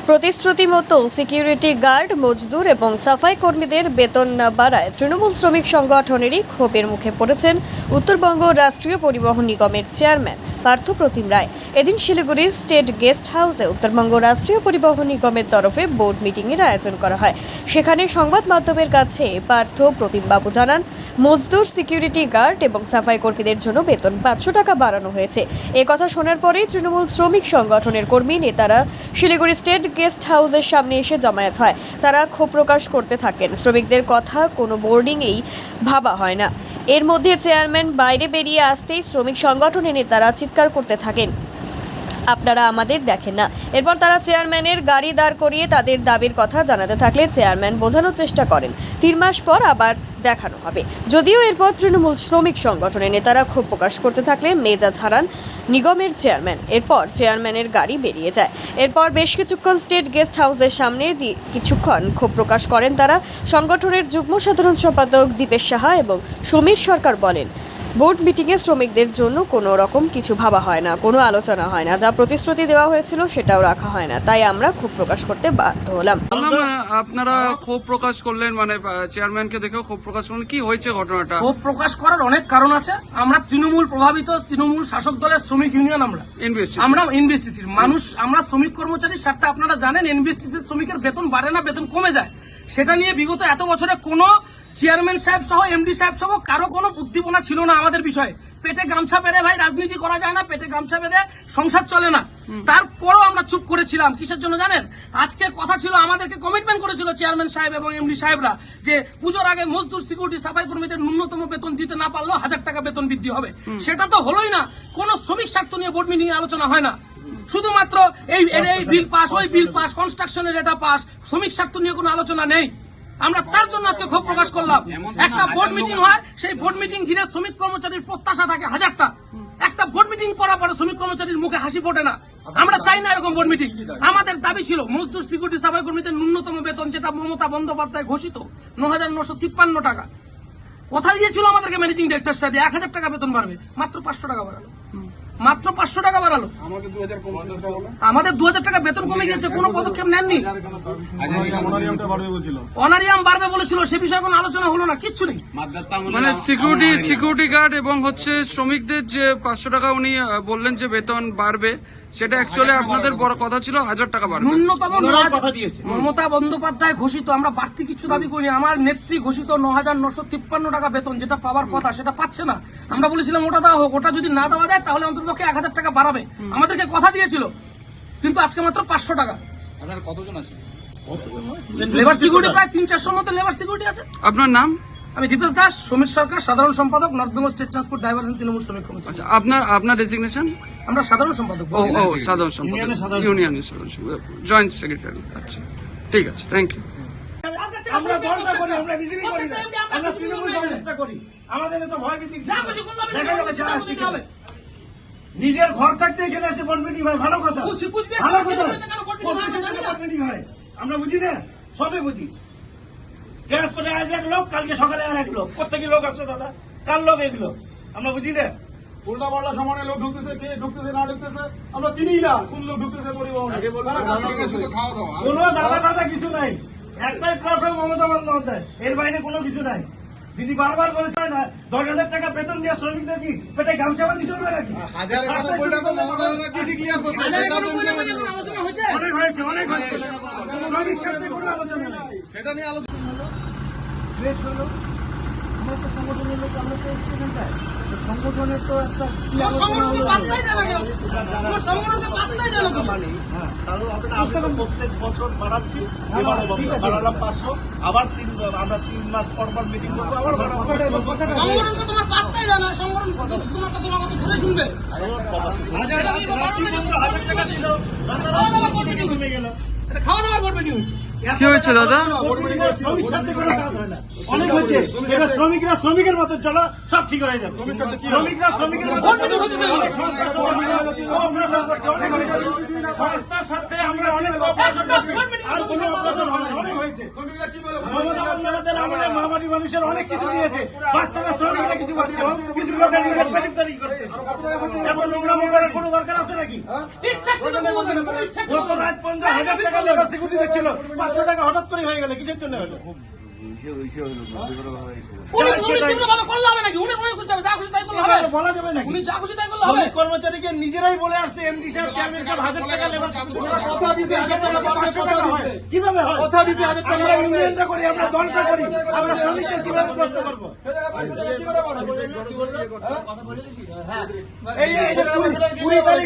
প্রতিশ্রুতি মতো security guard, মজদুর এবং সাফাই কর্মীদের বেতন না বাড়ায় তৃণমূল শ্রমিক সংগঠনেরই ক্ষোভের মুখে পড়েছেন উত্তরবঙ্গ রাষ্ট্রীয় পরিবহন নিগমের চেয়ারম্যান পার্থ প্রতিম রায়। এদিন শিলিগুড়ির স্টেট গেস্ট হাউসে উত্তরবঙ্গ রাষ্ট্রীয় পরিবহন নিগমের তরফে বোর্ড মিটিংয়ের আয়োজন করা হয়। সেখানে সংবাদ মাধ্যমের কাছে পার্থ প্রতিমবাবু জানান, মজদুর, সিকিউরিটি গার্ড এবং সাফাই কর্মীদের জন্য বেতন 500 টাকা বাড়ানো হয়েছে। এ কথা শোনার পরেই তৃণমূল শ্রমিক সংগঠনের কর্মী নেতারা শিলিগুড়ি স্টেট গেস্ট হাউসের সামনে এসে জমায়েত হয়। তারা ক্ষোভ প্রকাশ করতে থাকেন। শ্রমিকদের কথা কোনো বোর্ডিংয়েই ভাবা হয় না। এর মধ্যে চেয়ারম্যান বাইরে বেরিয়ে আসতেই শ্রমিক সংগঠনের নেতারা চিৎকার করতে থাকেন, আপনারা আমাদের দেখেন না। এরপর তারা চেয়ারম্যানের গাড়ি দাঁড় করিয়ে তাদের দাবির কথা জানাতে থাকলে চেয়ারম্যান বোঝানোর চেষ্টা করেন 3 মাস পর আবার দেখানো হবে। যদিও এরপর তৃণমূল শ্রমিক সংগঠনের নেতারা ক্ষোভ প্রকাশ করতে থাকলে মেজাজ হারান নিগমের চেয়ারম্যান। এরপর চেয়ারম্যানের গাড়ি বেরিয়ে যায়। এরপর বেশ কিছুক্ষণ স্টেট গেস্ট হাউসের সামনে কিছুক্ষণ ক্ষোভ প্রকাশ করেন তারা। সংগঠনের যুগ্ম সাধারণ সম্পাদক দীপেশ সাহা এবং সমীর সরকার বলেন, বোর্ড মিটিংয়ে শ্রমিকদের জন্য কোনো রকম কিছু ভাবা হয় না, কোনো আলোচনা হয় না, যা প্রতিশ্রুতি দেওয়া হয়েছিল সেটাও রাখা হয় না, তাই আমরা ক্ষোভ প্রকাশ করতে বাধ্য হলাম। আপনারা ক্ষোভ প্রকাশ করলেন, মানে চেয়ারম্যানকে দেখেও ক্ষোভ প্রকাশ করলেন, কি হয়েছে ঘটনাটা? ক্ষোভ প্রকাশ করার অনেক কারণ আছে। আমরা তৃণমূল প্রভাবিত, তৃণমূল শাসক দলের শ্রমিক ইউনিয়ন, আমরা এনবিএসটিসির মানুষ, আমরা শ্রমিক কর্মচারীর স্বার্থে, আপনারা জানেন এনবিএসটিসির শ্রমিকের বেতন বাড়ে না, বেতন কমে যায়। সেটা নিয়ে বিগত এত বছরে কোনো চেয়ারম্যান সাহেব সহ এমডি সাহেব সহ কারো কোনো উদ্দীপনা ছিল না আমাদের বিষয়ে। পেটে গামছা বেঁধে ভাই রাজনীতি করা যায় না, পেটে গামছা বেঁধে সংসার চলে না। তারপরেও আমরা চুপ করেছিলাম। কিসের জন্য জানেন? আজকে কথা ছিল, আমাদেরকে কমিটমেন্ট করেছিল চেয়ারম্যান সাহেব এবং এমডি সাহেবরা যে পুজোর আগে মজদুর, সিকিউরিটি, সাফাই কর্মীদের ন্যূনতম বেতন দিতে না পারলেও 1000 টাকা বেতন বৃদ্ধি হবে। সেটা তো হলোই না। কোন শ্রমিক স্বার্থ নিয়ে বোর্ড মিটিং আলোচনা হয় না। শুধুমাত্র এই বিল পাস, ওই বিল পাস, কনস্ট্রাকশনের এটা পাস, শ্রমিক স্বার্থ নিয়ে কোনো আলোচনা নেই। আমরা তার জন্য আজকে ক্ষোভ প্রকাশ করলাম। একটা বোর্ড মিটিং হয়, সেই বোর্ড মিটিং ঘিরে শ্রমিক কর্মচারীর প্রত্যাশা থাকে 1000টা। একটা বোর্ড মিটিং করার পরে শ্রমিক কর্মচারীর মুখে হাসি ফোটে না। আমরা চাই না এরকম বোর্ড মিটিং। আমাদের দাবি ছিল মজদুর, সিকিউরিটি, সাফাই কর্মীদের ন্যূনতম বেতন, যেটা মমতা বন্দ্যোপাধ্যায় ঘোষিত ৯,৯৫৩ টাকা। কথা দিয়েছিল আমাদেরকে ম্যানেজিং ডিরেক্টর সাহেব 1000 টাকা বেতন বাড়বে, মাত্র 500 টাকা বাড়ালো। মাত্র 500 টাকা বাড়ালো। আমাদের 2000 টাকা বেতন কমে গেছে, কোনো পদক্ষেপ নেননি। অনারিয়াম বাড়বে বলেছিল, সে বিষয়ে কোনো আলোচনা হলো না, কিচ্ছু নেই। মানে সিকিউরিটি গার্ড এবং শ্রমিকদের যে 500 টাকা উনি বললেন যে বেতন বাড়বে, সেটা অ্যাকচুয়ালি আপনাদের বড় কথা ছিল 1000 টাকা বাড়বে। ন্যূনতম মমতা বন্দ্যোপাধ্যায় ঘোষিত, আমরা বাড়তি কিছু দাবি করি। আমার নেত্রী ঘোষিত ৯,৯৫৩ টাকা বেতন, যেটা পাওয়ার কথা সেটা পাচ্ছে না। আমরা বলেছিলাম ওটা দেওয়া হোক, ওটা যদি না দেওয়া যায় তাহলে অন্ততপক্ষে 1000 টাকা বাড়াবে, আমাদেরকে কথা দিয়েছিল। কিন্তু আজকে মাত্র 500 টাকা। কতজন আছে লেবার সিকিউরিটি? প্রায় 300-400 মতো লেবার সিকিউরিটি আছে। আপনার নাম? আমি দীপেশ দাস, সমীর সরকার, সাধারণ সম্পাদক, north Bengal state transport driver Trinamool শ্রমিক কমিটি। আচ্ছা, আপনার ডেজিগনেশন? আমরা সাধারণ সম্পাদক। সাধারণ সম্পাদক, ইউনিয়নের সাধারণ সম্পাদক, জয়েন্ট সেক্রেটারি। আচ্ছা, ঠিক আছে, থ্যাংক ইউ। আমরা দলটা করি, আমরা বিজেপি করি না, আমরা তৃণমূল কংগ্রেসটা করি। আমাদের তো ভয় ভীতি নিজের ঘর থাকতে এখানে এসে বোর্ড মিটিং হয়, ভালো কথা, ভালো কথা। বোর্ড মিটিং হয় আমরা বুঝি না, সবে বুঝি। ট্রান্সপোর্টে আজ এক লোক, কালকে সকালে আর এক লোক, প্রত্যেকই লোক আসছে দাদা, কার লোক এগুলো আমরা বুঝি না। উল্টা পাল্টা সমানে লোক ঢুকতেছে, কে ঢুকতেছে না ঢুকতেছে আমরা চিনি না, কোন লোক ঢুকতেছে পরিবহনে। কোনো দাদা কিছু নাই, একটাই প্ল্যাটফর্ম মমতা বন্দ্যোপাধ্যায়, এর বাইরে কোনো কিছু নাই। দিদি বারবার বলেছে না 10,000 টাকা বেতন দিয়ে শ্রমিকদের কি পেটে গামছা বাঁধি চলবে নাকি? অনেক হয়েছে, অনেক হয়েছে, শ্রমিক সাথে কোনো আলোচনা নেই। সেটা নিয়ে আলোচনা আমরা তো সংগঠনের লোক, আমরা তো এখানটায় সংগঠনের তো একটা প্রত্যেক বছর বাড়াচ্ছি, বাড়ালাম 500, আবার আমরা 3 মাস পর পর মিটিং করবো, আবার তোমার পাত্তাই দেয় না। সংগঠন তোমার কথা ধরে শুনবে। 1000 টাকা ছিল, কমে গেল। এটা খাওয়া দাওয়ার বোর্ড মিটিং হয়েছে। কি হয়েছে দাদা? শ্রমিক সাথে কোনো কাজ হয় না, অনেক হয়েছে। এবার শ্রমিকরা শ্রমিকের মতো চলো, সব ঠিক হয়ে যাবে। শ্রমিকরা শ্রমিকের মতো সংস্থার সাথে আমরা অনেক অনেক হয়েছে। মমতা বন্দ্যোপাধ্যায়ের আমলে মহামারী কোটি মানুষের অনেক কিছু দিয়েছে, বাস্তবে শ্রমিকরা কিছু পাচ্ছে না। কিছু লোকের নিজের পেটের তৈরি করছে। এত নোংরামো করার কোনো দরকার আছে নাকি? গত রাত পর্যন্ত 1000 টাকা লেবার সিকিউরিটি দিচ্ছিল, 500 টাকা হঠাৎ করে হয়ে গেল, কিসের জন্য হলো? বলা যাবে নাকি? শ্রমিক কর্মচারীকে নিজেরাই বলে আসছে এমডি সাহেব, চেয়ারম্যান সাহেব 1000 টাকা লেবার কিভাবে হয়? আমরা ইউনিয়নটা করি, আমরা দলটা করি, আমরা শ্রমিকদের কিভাবে কষ্ট করবো? এই যে 20 তারিখ